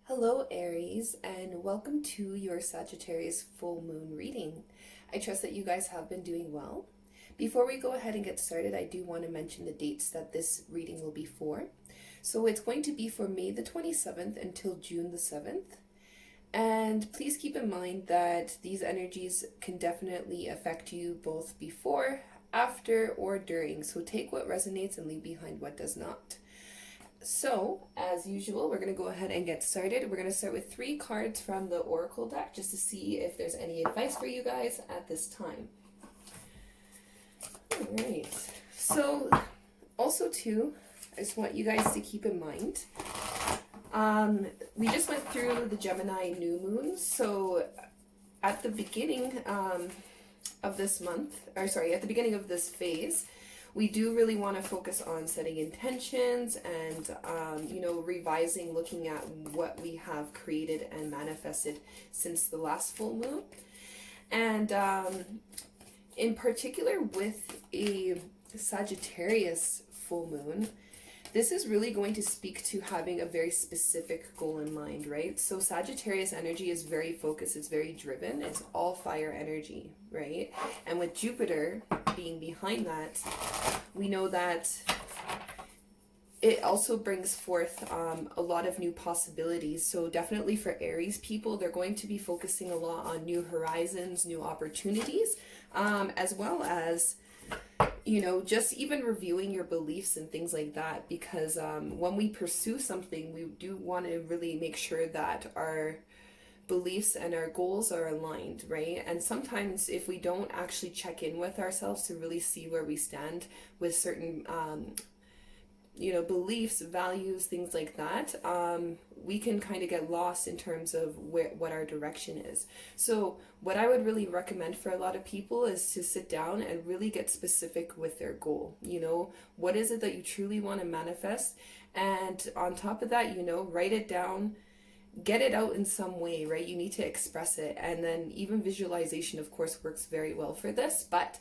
Hello, Aries, and welcome to your Saggitarius Full Moon reading. I trust that you guys have been doing well. Before we go ahead and get started, I do want to mention the dates that this reading will be for. So it's going to be for May the 27th until June the 7th. And please keep in mind that these energies can definitely affect you both before, after, or during. So take what resonates and leave behind what does not. So, as usual, we're going to go ahead and get started. We're going to start with 3 cards from the Oracle deck just to see if there's any advice for you guys at this time. Alright, so also too, I just want you guys to keep in mind, we just went through the Gemini new moon, so at the beginning of this month, at the beginning of this phase, we do really want to focus on setting intentions and, revising, looking at what we have created and manifested since the last full moon. And in particular with a Sagittarius full moon, this is really going to speak to having a very specific goal in mind, right? So Sagittarius energy is very focused, it's very driven, it's all fire energy, right? And with Jupiter being behind that, we know that it also brings forth a lot of new possibilities. So definitely for Aries people, they're going to be focusing a lot on new horizons, new opportunities, as well as just even reviewing your beliefs and things like that, because when we pursue something, we do want to really make sure that our beliefs and our goals are aligned, right? And sometimes if we don't actually check in with ourselves to really see where we stand with certain beliefs, values, things like that, we can kind of get lost in terms of what our direction is. So what I would really recommend for a lot of people is to sit down and really get specific with their goal. What is it that you truly want to manifest? And on top of that, write it down, get it out in some way, right? You need to express it. And then even visualization, of course, works very well for this. But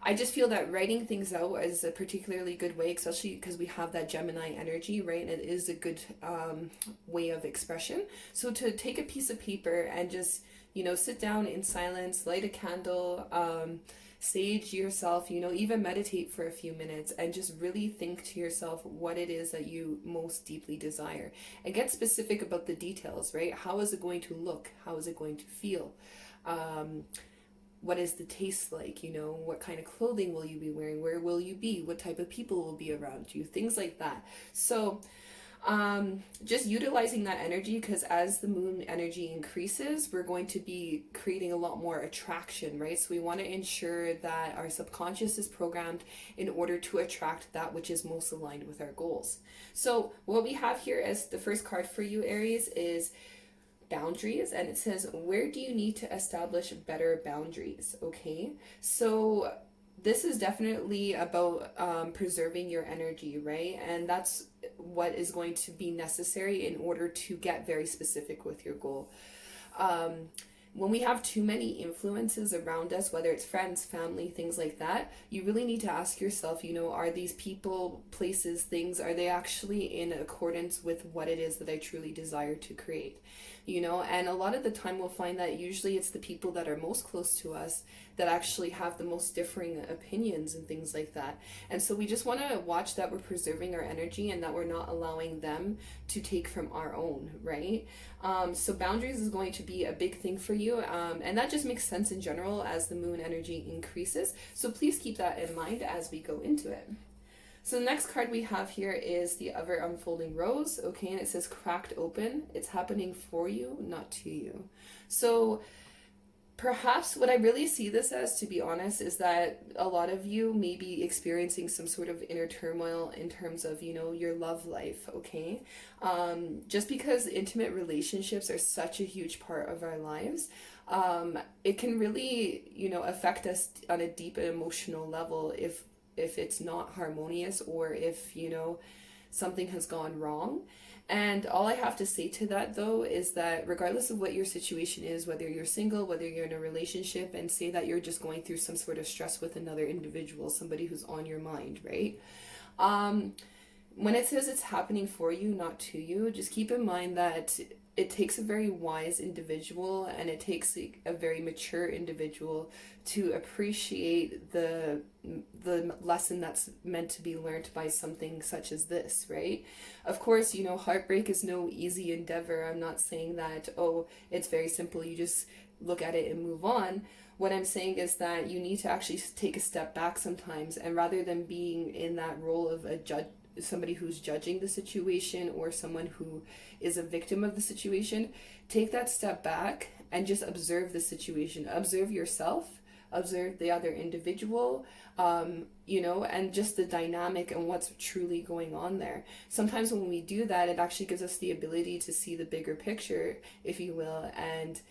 I just feel that writing things out is a particularly good way, especially because we have that Gemini energy, right? And it is a good way of expression. So to take a piece of paper and just, sit down in silence, light a candle, sage yourself, even meditate for a few minutes and just really think to yourself what it is that you most deeply desire. And get specific about the details, right? How is it going to look? How is it going to feel? What is the taste like? What kind of clothing will you be wearing? Where will you be? What type of people will be around you? Things like that. So just utilizing that energy, because as the moon energy increases, we're going to be creating a lot more attraction, right? So we want to ensure that our subconscious is programmed in order to attract that which is most aligned with our goals. So what we have here as the first card for you, Aries, is boundaries, and it says, where do you need to establish better boundaries? Okay, so this is definitely about preserving your energy, right? And that's what is going to be necessary in order to get very specific with your goal. When we have too many influences around us, whether it's friends, family, things like that, you really need to ask yourself, are these people, places, things, are they actually in accordance with what it is that I truly desire to create? And a lot of the time we'll find that usually it's the people that are most close to us that actually have the most differing opinions and things like that. And so we just want to watch that we're preserving our energy and that we're not allowing them to take from our own, right? So boundaries is going to be a big thing for you. And that just makes sense in general as the moon energy increases. So please keep that in mind as we go into it. So the next card we have here is the Ever Unfolding Rose, okay, and it says cracked open. It's happening for you, not to you. So perhaps what I really see this as, to be honest, is that a lot of you may be experiencing some sort of inner turmoil in terms of, your love life, okay? Just because intimate relationships are such a huge part of our lives, it can really, affect us on a deep and emotional level if it's not harmonious, or if something has gone wrong. And all I have to say to that, though, is that regardless of what your situation is, whether you're single, whether you're in a relationship, and say that you're just going through some sort of stress with another individual, somebody who's on your mind, right? when it says it's happening for you, not to you, just keep in mind that it takes a very wise individual and it takes a very mature individual to appreciate the lesson that's meant to be learned by something such as this, right? Of course, you know, heartbreak is no easy endeavor. I'm not saying that, oh, it's very simple, you just look at it and move on. What I'm saying is that you need to actually take a step back sometimes, and rather than being in that role of a judge, somebody who's judging the situation or someone who is a victim of the situation, take that step back and just observe the situation. Observe yourself, observe the other individual, you know, and just the dynamic and what's truly going on there. Sometimes when we do that, it actually gives us the ability to see the bigger picture, if you will, and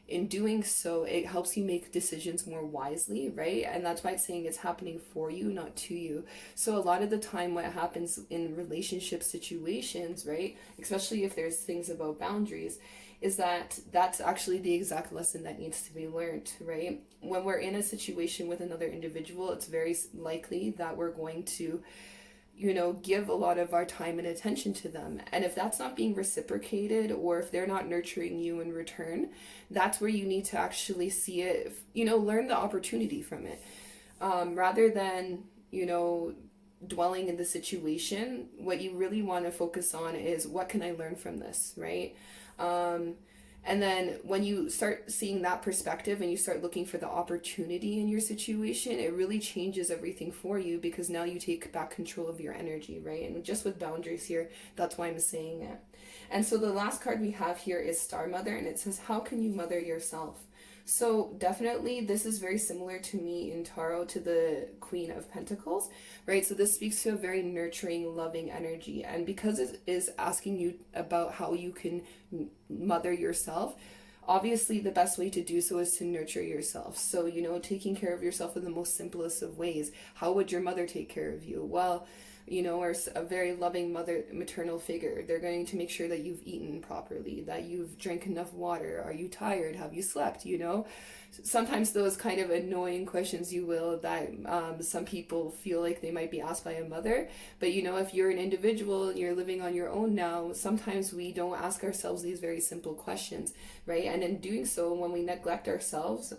in doing so, it helps you make decisions more wisely, right? And that's why it's saying it's happening for you, not to you. So a lot of the time what happens in relationship situations, right, especially if there's things about boundaries, is that that's actually the exact lesson that needs to be learned, right? When we're in a situation with another individual, it's very likely that we're going to, you know, give a lot of our time and attention to them. And if that's not being reciprocated, or if they're not nurturing you in return, that's where you need to actually see it, you know, learn the opportunity from it. Rather than, you know, dwelling in the situation, what you really want to focus on is, what can I learn from this, right? And then when you start seeing that perspective and you start looking for the opportunity in your situation, it really changes everything for you, because now you take back control of your energy, right? And just with boundaries here, that's why I'm saying it. And so the last card we have here is Star Mother, and it says, how can you mother yourself? So definitely this is very similar to me in tarot to the Queen of Pentacles, right? So this speaks to a very nurturing, loving energy. And because it is asking you about how you can mother yourself, obviously the best way to do so is to nurture yourself. So, you know, taking care of yourself in the most simplest of ways. How would your mother take care of you? Well, you know, or a very loving mother, maternal figure. They're going to make sure that you've eaten properly, that you've drank enough water. Are you tired? Have you slept? You know, sometimes those kind of annoying questions, you will, that some people feel like they might be asked by a mother. But, you know, if you're an individual and you're living on your own now, sometimes we don't ask ourselves these very simple questions, right? And in doing so, when we neglect ourselves,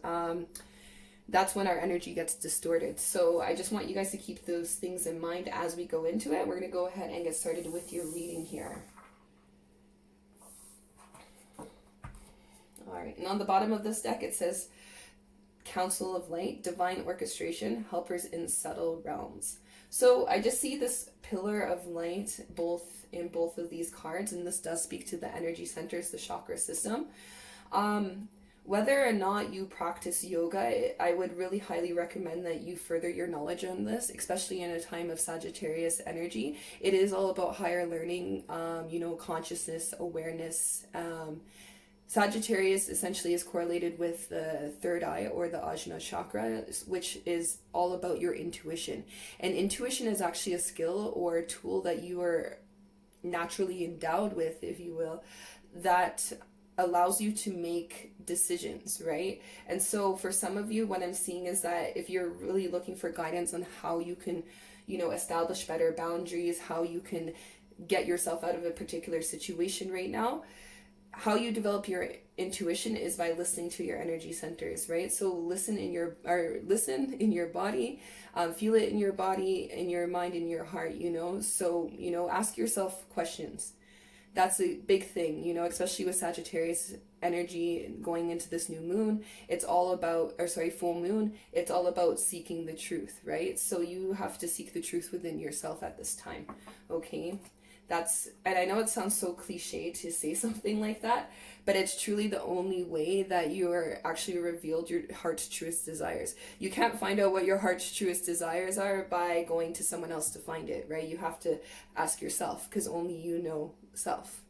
that's when our energy gets distorted. So I just want you guys to keep those things in mind as we go into it. We're going to go ahead and get started with your reading here. All right, and on the bottom of this deck it says Council of Light, Divine Orchestration, Helpers in Subtle Realms. So I just see this pillar of light in both of these cards, and this does speak to the energy centers, the chakra system. Whether or not you practice yoga, I would really highly recommend that you further your knowledge on this, especially in a time of Sagittarius energy. It is all about higher learning, you know, consciousness, awareness. Sagittarius essentially is correlated with the third eye, or the Ajna chakra, which is all about your intuition. And intuition is actually a skill or a tool that you are naturally endowed with, if you will, that allows you to make decisions, right? And so for some of you, what I'm seeing is that if you're really looking for guidance on how you can, you know, establish better boundaries, how you can get yourself out of a particular situation right now, how you develop your intuition is by listening to your energy centers, right? So listen in your body, feel it in your body, in your mind, in your heart, you know? So, you know, ask yourself questions. That's a big thing, you know, especially with Sagittarius energy going into this new moon. It's all about, full moon. It's all about seeking the truth, right? So you have to seek the truth within yourself at this time, okay? And I know it sounds so cliche to say something like that, but it's truly the only way that you are actually revealed your heart's truest desires. You can't find out what your heart's truest desires are by going to someone else to find it, right? You have to ask yourself, because only you know self.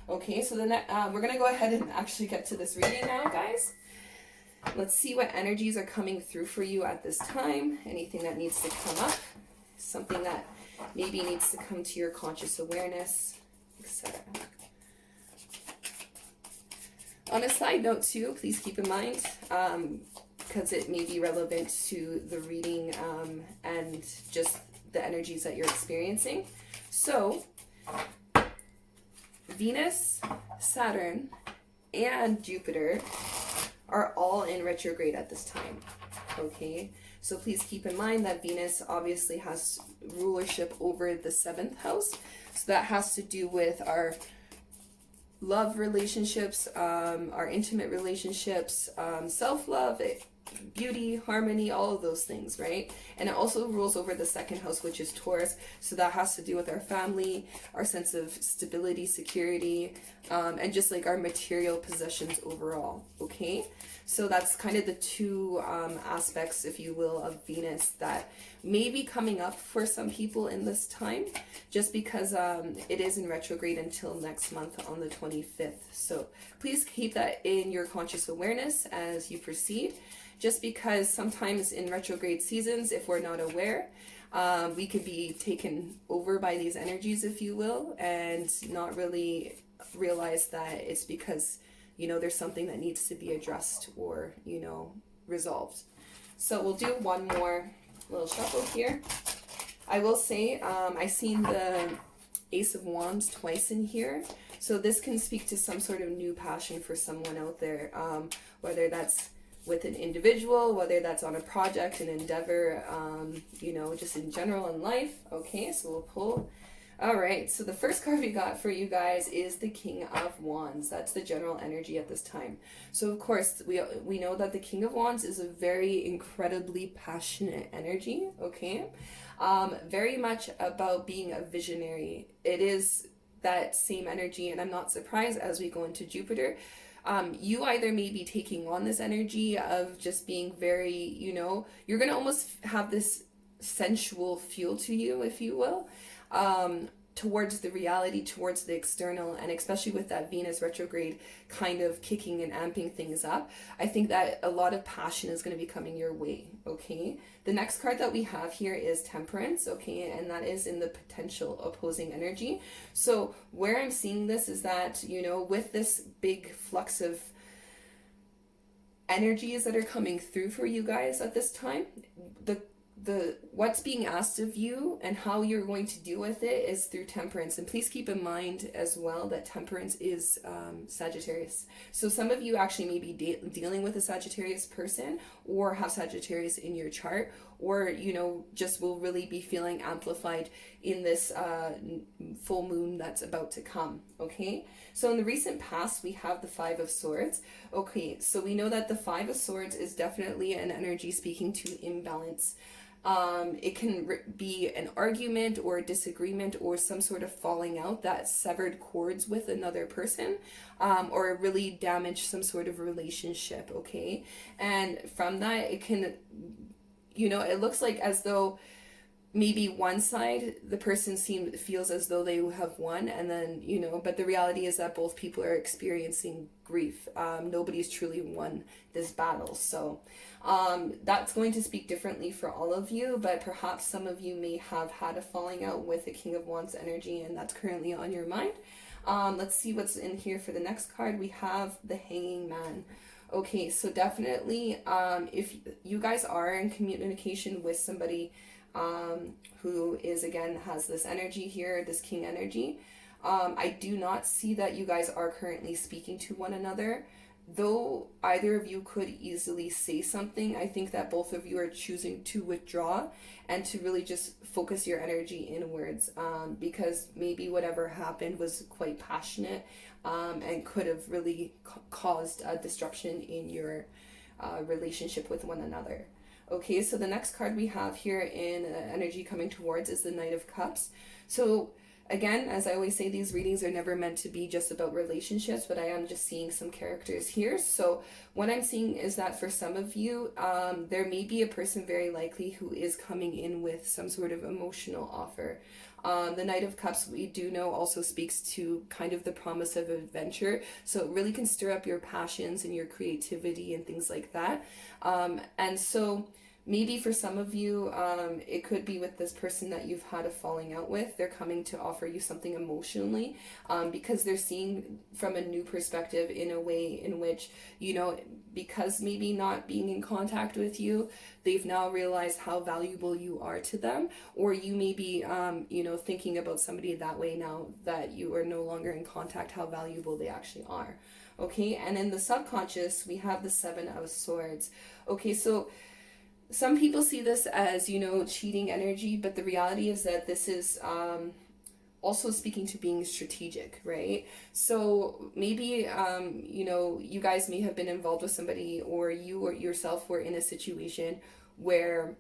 Okay, so then we're going to go ahead and actually get to this reading now, guys. Let's see what energies are coming through for you at this time. Anything that needs to come up, something that maybe needs to come to your conscious awareness, etc. On a side note too, please keep in mind, because it may be relevant to the reading and just the energies that you're experiencing. So Venus, Saturn, and Jupiter are all in retrograde at this time. Okay, so please keep in mind that Venus obviously has rulership over the 7th house. So that has to do with our love relationships, our intimate relationships, self-love, beauty, harmony, all of those things, right? And it also rules over the 2nd house, which is Taurus. So that has to do with our family, our sense of stability, security, and just like our material possessions overall. Okay, so that's kind of the two aspects, if you will, of Venus that may be coming up for some people in this time, just because it is in retrograde until next month on the 25th. So please keep that in your conscious awareness as you proceed, just because sometimes in retrograde seasons, if we're not aware, we could be taken over by these energies, if you will, and not really realize that it's because, you know, there's something that needs to be addressed or, you know, resolved. So we'll do one more little shuffle here. I will say I seen the Ace of Wands twice in here, so this can speak to some sort of new passion for someone out there, whether that's with an individual, whether that's on a project, an endeavor, you know, just in general in life. Okay, so we'll pull. All right, so the first card we got for you guys is the King of Wands. That's the general energy at this time. So of course, we know that the King of Wands is a very incredibly passionate energy, okay? Very much about being a visionary. It is that same energy, and I'm not surprised as we go into Jupiter. You either may be taking on this energy of just being very, you know, you're going to almost have this sensual feel to you, if you will, towards the reality, towards the external, and especially with that Venus retrograde kind of kicking and amping things up, I think that a lot of passion is going to be coming your way, okay? The next card that we have here is Temperance, okay, and that is in the potential opposing energy. So where I'm seeing this is that, you know, with this big flux of energies that are coming through for you guys at this time, the what's being asked of you and how you're going to deal with it is through Temperance. And please keep in mind as well that Temperance is Sagittarius. So some of you actually may be dealing with a Sagittarius person, or have Sagittarius in your chart, or, you know, just will really be feeling amplified in this full moon that's about to come. Okay, so in the recent past we have the Five of Swords. Okay, so we know that the Five of Swords is definitely an energy speaking to imbalance. It can be an argument or a disagreement or some sort of falling out that severed cords with another person, or really damaged some sort of relationship, okay? And from that, it can, you know, it looks like as though maybe one side, the person feels as though they have won, and then, you know, but the reality is that both people are experiencing grief. Nobody's truly won this battle. So that's going to speak differently for all of you, but perhaps some of you may have had a falling out with the King of Wands energy, and that's currently on your mind. Let's see what's in here for the next card. We have the Hanging Man. Okay, so definitely if you guys are in communication with somebody who is, again, has this energy here, this king energy, I do not see that you guys are currently speaking to one another. Though either of you could easily say something, I think that both of you are choosing to withdraw and to really just focus your energy inwards, because maybe whatever happened was quite passionate, and could have really caused a disruption in your relationship with one another. Okay, so the next card we have here in energy coming towards is the Knight of Cups. So again, as I always say, these readings are never meant to be just about relationships, but I am just seeing some characters here. So what I'm seeing is that for some of you, there may be a person very likely who is coming in with some sort of emotional offer. The Knight of Cups, we do know, also speaks to kind of the promise of adventure. So it really can stir up your passions and your creativity and things like that. And so maybe for some of you, it could be with this person that you've had a falling out with. They're coming to offer you something emotionally, because they're seeing from a new perspective in a way in which, you know, because maybe not being in contact with you, they've now realized how valuable you are to them. Or you may be, you know, thinking about somebody that way now that you are no longer in contact, how valuable they actually are. Okay, and in the subconscious, we have the Seven of Swords. Okay, so some people see this as, you know, cheating energy, but the reality is that this is also speaking to being strategic, right? So maybe, you know, you guys may have been involved with somebody, or you or yourself were in a situation where,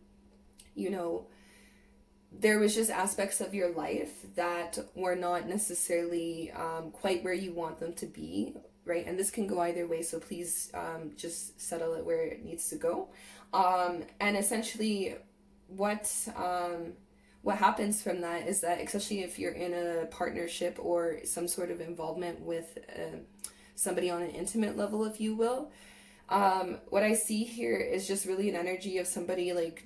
you know, there was just aspects of your life that were not necessarily quite where you want them to be, right? And this can go either way, so please just settle it where it needs to go. And essentially, what happens from that is that, especially if you're in a partnership or some sort of involvement with somebody on an intimate level, if you will, what I see here is just really an energy of somebody like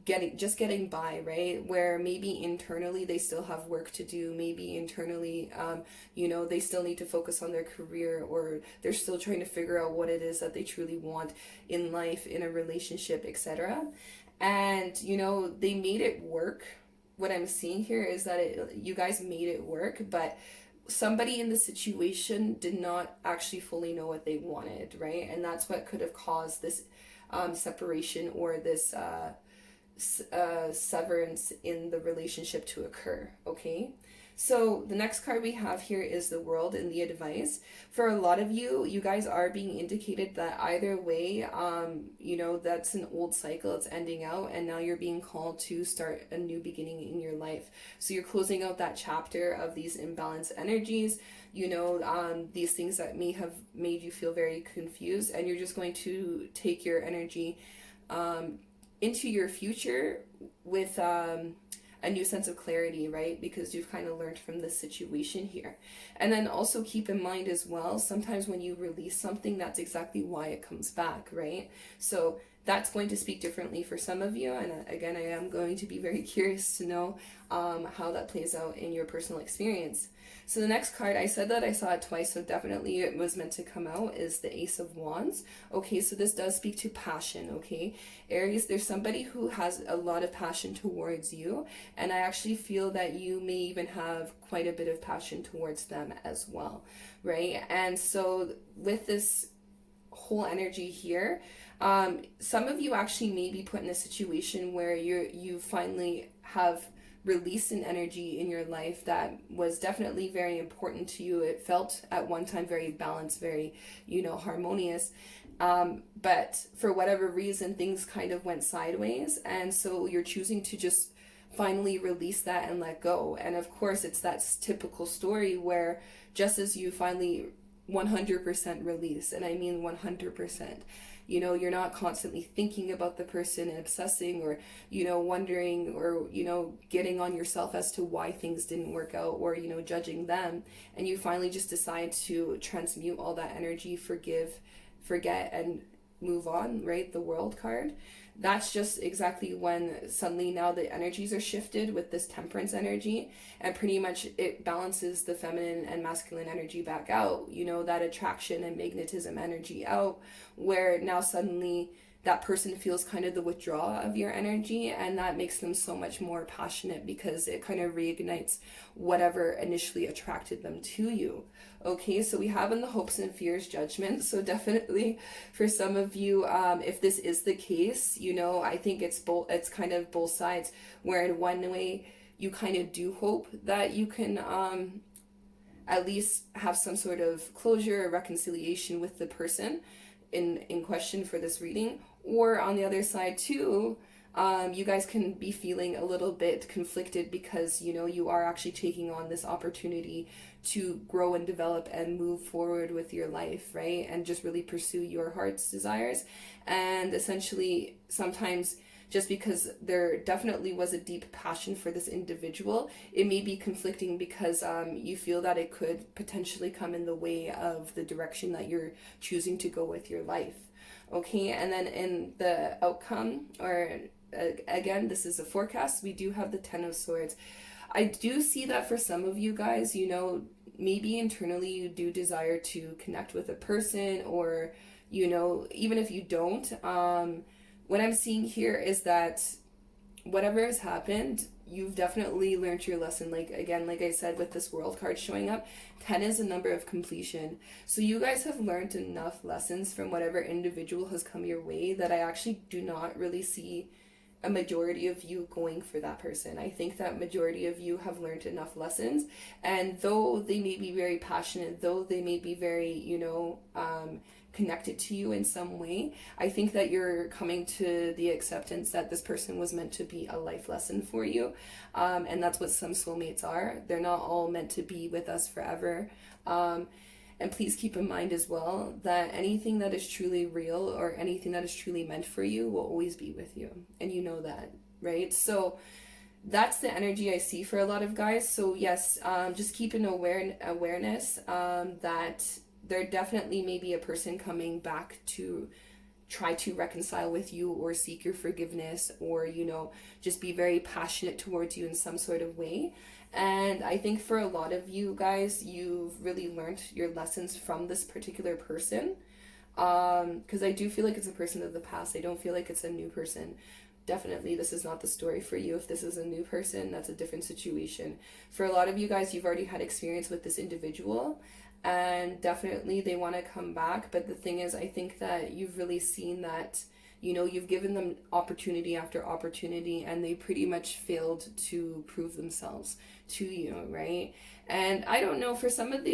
getting by, right? Where maybe internally they still have work to do. Maybe internally, you know, they still need to focus on their career, or they're still trying to figure out what it is that they truly want in life, in a relationship, etc. And, you know, they made it work. What I'm seeing here is that you guys made it work, but somebody in the situation did not actually fully know what they wanted, right? And that's what could have caused this separation, or this severance in the relationship to occur. Okay, so the next card we have here is the World and the advice. For a lot of you, you guys are being indicated that either way, you know, that's an old cycle, it's ending out, and now you're being called to start a new beginning in your life. So you're closing out that chapter of these imbalanced energies, you know, these things that may have made you feel very confused, and you're just going to take your energy into your future with a new sense of clarity, right? Because you've kind of learned from this situation here. And then also keep in mind as well, sometimes when you release something, that's exactly why it comes back, right? So that's going to speak differently for some of you. And again, I am going to be very curious to know how that plays out in your personal experience. So the next card, I said that I saw it twice, so definitely it was meant to come out, is the Ace of Wands. Okay, so this does speak to passion, okay? Aries, there's somebody who has a lot of passion towards you, and I actually feel that you may even have quite a bit of passion towards them as well, right? And so with this whole energy here, some of you actually may be put in a situation where you finally have released an energy in your life that was definitely very important to you. It felt at one time very balanced, very, you know, harmonious. But for whatever reason, things kind of went sideways. And so you're choosing to just finally release that and let go. And of course, it's that typical story where just as you finally 100% release, and I mean 100%, you know, you're not constantly thinking about the person and obsessing, or, you know, wondering, or, you know, getting on yourself as to why things didn't work out, or, you know, judging them. And you finally just decide to transmute all that energy, forgive, forget, and move on, right? The World card. That's just exactly when suddenly now the energies are shifted with this Temperance energy, and pretty much it balances the feminine and masculine energy back out, you know, that attraction and magnetism energy out, where now suddenly that person feels kind of the withdrawal of your energy, and that makes them so much more passionate because it kind of reignites whatever initially attracted them to you. Okay, so we have in the hopes and fears judgment. So definitely for some of you, if this is the case, you know, I think it's kind of both sides, where in one way you kind of do hope that you can at least have some sort of closure or reconciliation with the person in question for this reading. Or on the other side too, you guys can be feeling a little bit conflicted because, you know, you are actually taking on this opportunity to grow and develop and move forward with your life, right? And just really pursue your heart's desires. And essentially, sometimes just because there definitely was a deep passion for this individual, it may be conflicting because you feel that it could potentially come in the way of the direction that you're choosing to go with your life. Okay, and then in the outcome, or again, this is a forecast, we do have the Ten of Swords. I do see that for some of you guys, you know, maybe internally you do desire to connect with a person, or, you know, even if you don't, what I'm seeing here is that whatever has happened, you've definitely learned your lesson. Like, again, like I said, with this world card showing up, 10 is a number of completion. So you guys have learned enough lessons from whatever individual has come your way that I actually do not really see a majority of you going for that person. I think that majority of you have learned enough lessons, and though they may be very passionate, though they may be very, you know, connected to you in some way, I think that you're coming to the acceptance that this person was meant to be a life lesson for you. And that's what some soulmates are. They're not all meant to be with us forever. And please keep in mind as well that anything that is truly real, or anything that is truly meant for you, will always be with you. And you know that, right? So that's the energy I see for a lot of guys. So yes, just keep an awareness that there definitely may be a person coming back to try to reconcile with you, or seek your forgiveness, or, you know, just be very passionate towards you in some sort of way. And I think for a lot of you guys, you've really learned your lessons from this particular person. Because I do feel like it's a person of the past. I don't feel like it's a new person. Definitely, this is not the story for you. If this is a new person, that's a different situation. For a lot of you guys, you've already had experience with this individual, and definitely they want to come back. But the thing is, I think that you've really seen that, you know, you've given them opportunity after opportunity, and they pretty much failed to prove themselves to you, right? And I don't know, for some of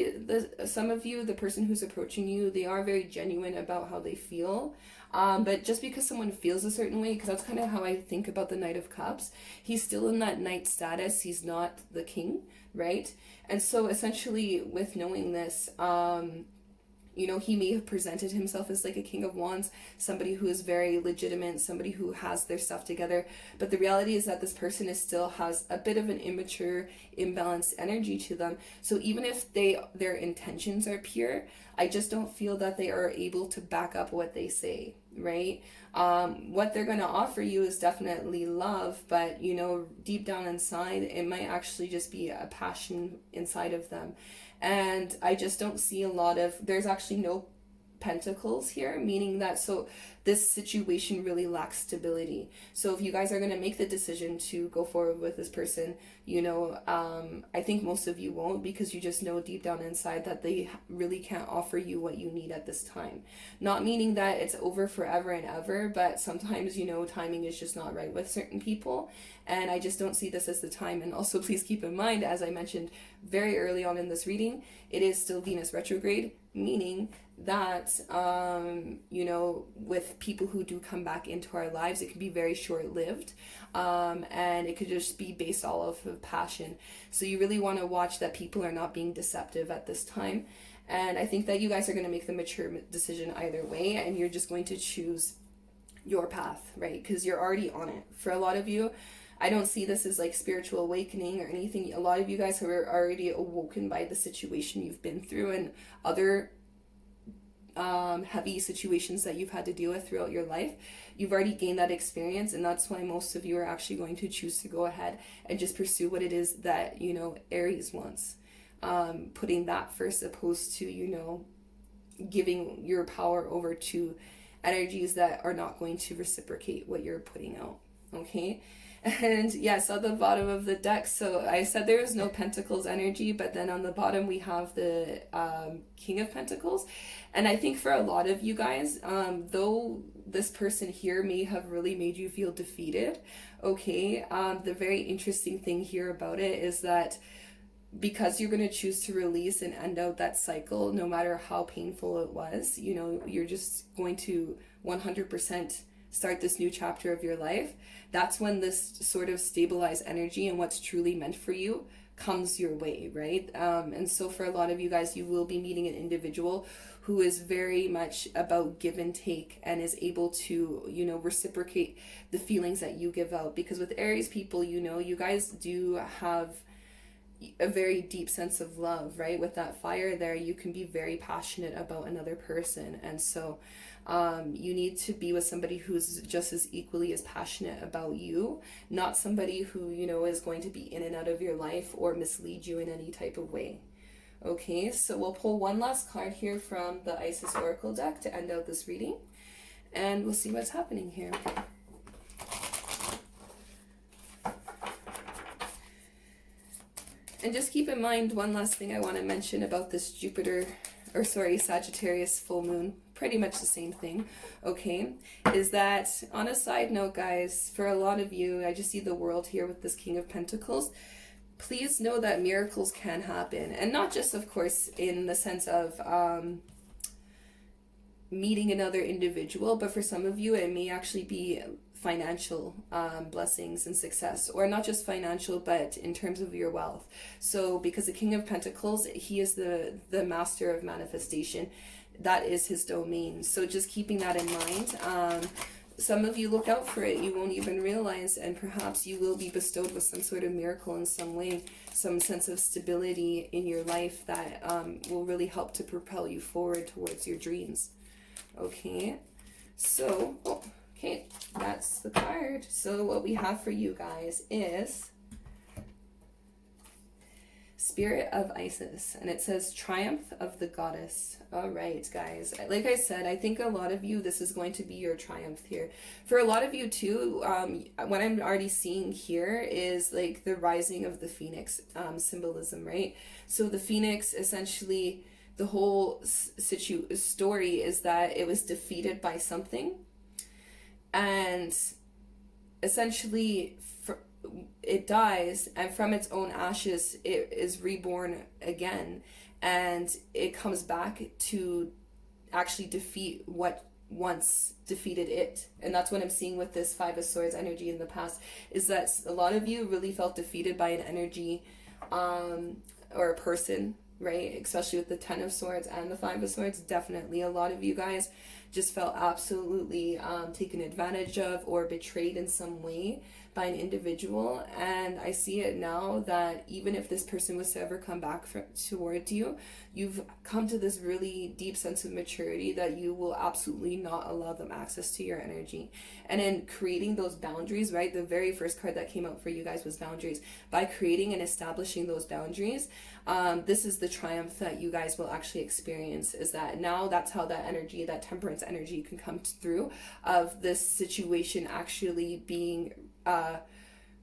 some of you, the person who's approaching you, they are very genuine about how they feel. But just because someone feels a certain way, because that's kind of how I think about the Knight of Cups, he's still in that knight status. He's not the king, right? And so essentially, with knowing this, you know, he may have presented himself as like a King of Wands, somebody who is very legitimate, somebody who has their stuff together. But the reality is that this person still has a bit of an immature, imbalanced energy to them. So even if their intentions are pure, I just don't feel that they are able to back up what they say, right? What they're going to offer you is definitely love, but, you know, deep down inside, it might actually just be a passion inside of them. And I just don't see there's actually no pentacles here, meaning that, so this situation really lacks stability. So if you guys are going to make the decision to go forward with this person, you know, I think most of you won't, because you just know deep down inside that they really can't offer you what you need at this time. Not meaning that it's over forever and ever, but sometimes, you know, timing is just not right with certain people. And I just don't see this as the time. And also, please keep in mind, as I mentioned very early on in this reading, it is still Venus retrograde, meaning that, you know, with people who do come back into our lives, it can be very short-lived, and it could just be based all off of passion. So you really want to watch that people are not being deceptive at this time. And I think that you guys are going to make the mature decision either way, and you're just going to choose your path, right? Because you're already on it. For a lot of you, I don't see this as like spiritual awakening or anything. A lot of you guys are already awoken by the situation you've been through, and other heavy situations that you've had to deal with throughout your life. You've already gained that experience, and that's why most of you are actually going to choose to go ahead and just pursue what it is that, you know, Aries wants. Putting that first, opposed to, you know, giving your power over to energies that are not going to reciprocate what you're putting out. Okay? And yes, on the bottom of the deck, so I said there is no Pentacles energy, but then on the bottom we have the King of Pentacles. And I think for a lot of you guys, though this person here may have really made you feel defeated, okay, the very interesting thing here about it is that because you're going to choose to release and end out that cycle, no matter how painful it was, you know, you're just going to 100% start this new chapter of your life. That's when this sort of stabilized energy and what's truly meant for you comes your way, right? And so for a lot of you guys, you will be meeting an individual who is very much about give and take, and is able to, you know, reciprocate the feelings that you give out. Because with Aries people, you know, you guys do have, a very deep sense of love, right? With that fire there, you can be very passionate about another person. And so you need to be with somebody who's just as equally as passionate about you, not somebody who, you know, is going to be in and out of your life or mislead you in any type of way. Okay, so we'll pull one last card here from the Isis Oracle deck to end out this reading, and we'll see what's happening here. And just keep in mind, one last thing I want to mention about this Sagittarius full moon, pretty much the same thing, okay, is that on a side note, guys, for a lot of you, I just see the world here with this King of Pentacles. Please know that miracles can happen, and not just, of course, in the sense of meeting another individual, but for some of you, it may actually be financial blessings and success, or not just financial, but in terms of your wealth. So because the King of Pentacles, he is the master of manifestation. That is his domain. So just keeping that in mind. Some of you, look out for it. You won't even realize, and perhaps you will be bestowed with some sort of miracle in some way, some sense of stability in your life that will really help to propel you forward towards your dreams. Okay, so, okay, that's the card. So what we have for you guys is Spirit of Isis, and it says Triumph of the Goddess. All right, guys, like I said, I think a lot of you, this is going to be your triumph here. For a lot of you too, what I'm already seeing here is like the rising of the phoenix symbolism, right? So the phoenix, essentially, the whole story is that it was defeated by something, and essentially it dies, and from its own ashes it is reborn again, and it comes back to actually defeat what once defeated it. And that's what I'm seeing with this Five of Swords energy in the past, is that a lot of you really felt defeated by an energy or a person, right? Especially with the Ten of Swords and the Five of Swords. Definitely a lot of you guys just felt absolutely taken advantage of or betrayed in some way by an individual. And I see it now that even if this person was to ever come back towards you, you've come to this really deep sense of maturity that you will absolutely not allow them access to your energy. And in creating those boundaries, right, the very first card that came out for you guys was boundaries. By creating and establishing those boundaries, this is the triumph that you guys will actually experience, is that now that's how that energy, that temperance energy, can come through, of this situation actually being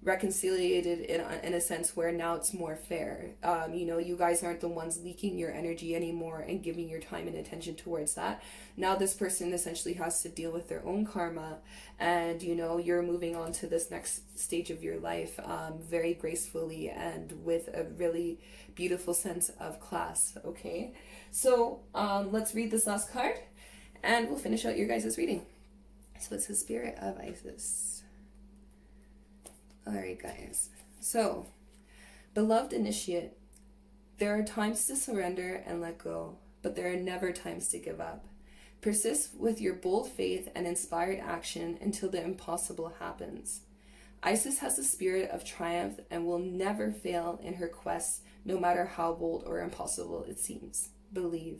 reconciliated in a sense where now it's more fair. You know, you guys aren't the ones leaking your energy anymore and giving your time and attention towards that. Now this person essentially has to deal with their own karma, and you know, you're moving on to this next stage of your life very gracefully and with a really beautiful sense of class. Okay, so let's read this last card and we'll finish out your guys' reading. So it's the Spirit of Isis. Alright, guys, so beloved initiate, there are times to surrender and let go, but there are never times to give up. Persist with your bold faith and inspired action until the impossible happens. Isis has the spirit of triumph and will never fail in her quest, no matter how bold or impossible it seems. Believe.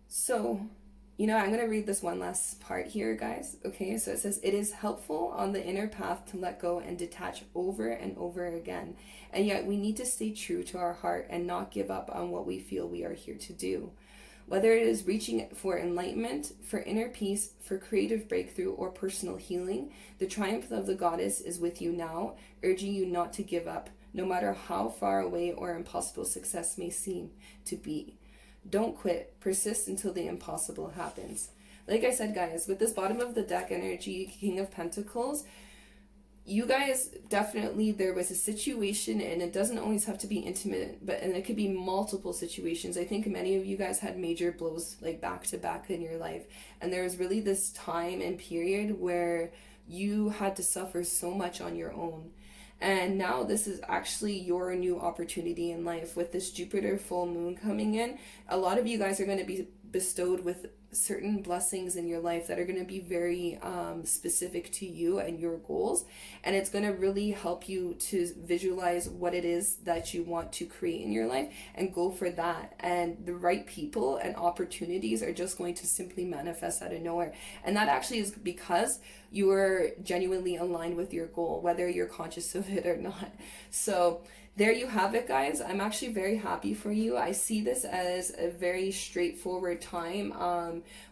So, you know, I'm going to read this one last part here, guys. Okay, so it says, it is helpful on the inner path to let go and detach over and over again. And yet we need to stay true to our heart and not give up on what we feel we are here to do. Whether it is reaching for enlightenment, for inner peace, for creative breakthrough, or personal healing, the triumph of the goddess is with you now, urging you not to give up, no matter how far away or impossible success may seem to be. Don't quit. Persist until the impossible happens. Like I said, guys, with this bottom of the deck energy, King of Pentacles, you guys definitely, there was a situation, and it doesn't always have to be intimate, and it could be multiple situations. I think many of you guys had major blows like back to back in your life, and there was really this time and period where you had to suffer so much on your own. And now this is actually your new opportunity in life with this Jupiter full moon coming in. A lot of you guys are going to be bestowed with certain blessings in your life that are going to be very specific to you and your goals, and it's going to really help you to visualize what it is that you want to create in your life and go for that. And the right people and opportunities are just going to simply manifest out of nowhere, and that actually is because you are genuinely aligned with your goal, whether you're conscious of it or not. So there you have it, guys. I'm actually very happy for you. I see this as a very straightforward time.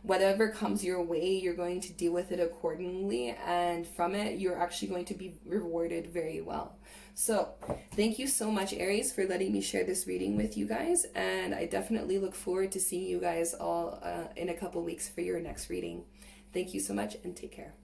Whatever comes your way, you're going to deal with it accordingly, and from it, you're actually going to be rewarded very well. So thank you so much, Aries, for letting me share this reading with you guys, and I definitely look forward to seeing you guys all in a couple weeks for your next reading. Thank you so much, and take care.